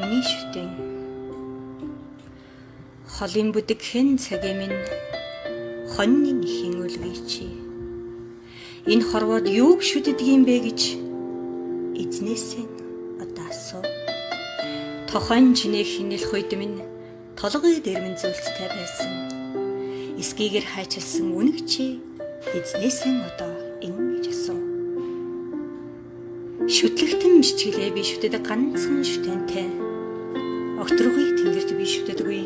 Миний шүтэн холын бүдэг хэн цагийн минь хоньны ихэн үлгий чи энэ хорвоод юуг шүтдгийм бэ гэж эзнээсээ одоо асуу. Тохон чинээ хинэлэх үед минь толгой дэрмэн зүйлстэй байсан. Эсгийгэр хайчилсан үнэг чи эзнээсээ одоо ингэж асуу. Шүтлэгтэн бичгэлээ би шүтэдэг ганцхан шүтэнтэй. Огторгой тэнгэрт би шүтдэггүй.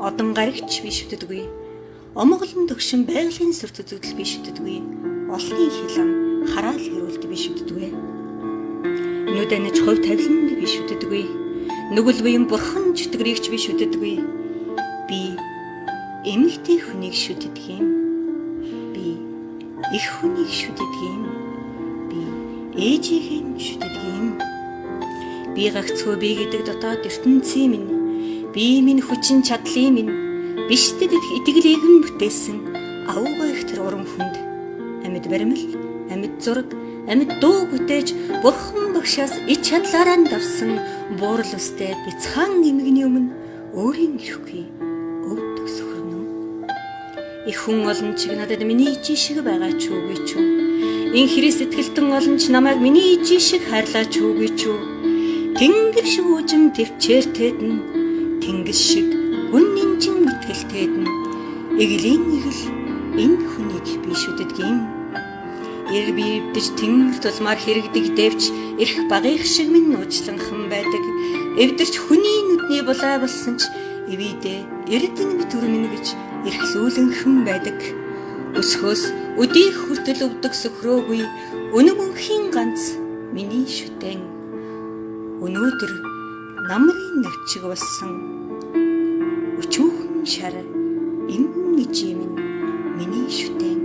Одон гарагч би шүтдэггүй. Омголон төгшин байгалийн сүртүдэл би шүтдэггүй. Олонний хилам хараал хэрүүлд би шүтдэггүй. Нүд аниж хувь тавиланд би шүтдэггүй. Нүгэл буян бурхан чөтгөрийгч би шүтдэггүй. Би эмэгтэй хүнийг шүтдэг юм. Би их хүнийг шүтдэг юм. Би ээжигээ шүтдэг юм. Би гагцхүү би гэдэг дотоод ертөнцийн минь, би минь хүчин чадлын минь, биштэд итгэлийг нь бүтээсэн авгаа их тэр уран хүнд амьд баримл, амьд зураг, амьд дуу бүтээж бурхан багшаас ич чадлаараа давсан буурал өстэй бяцхан эмгний өмнө өөрийн ирэхгүй өвдөг сөхөрнө. Их хүн олон чиг надад миний жишг байгаа ч үгүй ч үү. Ин Христ сэтгэлтэн олон ч намайг миний жишг хайрлаач үгүй ч үү. Тэнгэр шиг үжим төвчээртэд нь тэнгис шиг үнэнчин мэтгэлтэд нь эгэлийн игэл энэ хүнийг би шүтдэг юм. Эр би өвдөж тэнгэр тулмаар хэрэгдэг дэвч эрх багих шиг минь уучланхан байдаг. Эвдэрч хүний нүдний булай болсон ч эвидээ эрдэн би төрмөн гэж эрхлүүлэнхэн байдаг. Өсгөөс өдийх хүртэл өвдөг сөхрөөгүй өнөг өнхийн ганц миний шүтэн. Өнөөдөр намрын навчиг болсон өчүүхэн шар эм гэж юм миний шүтэн.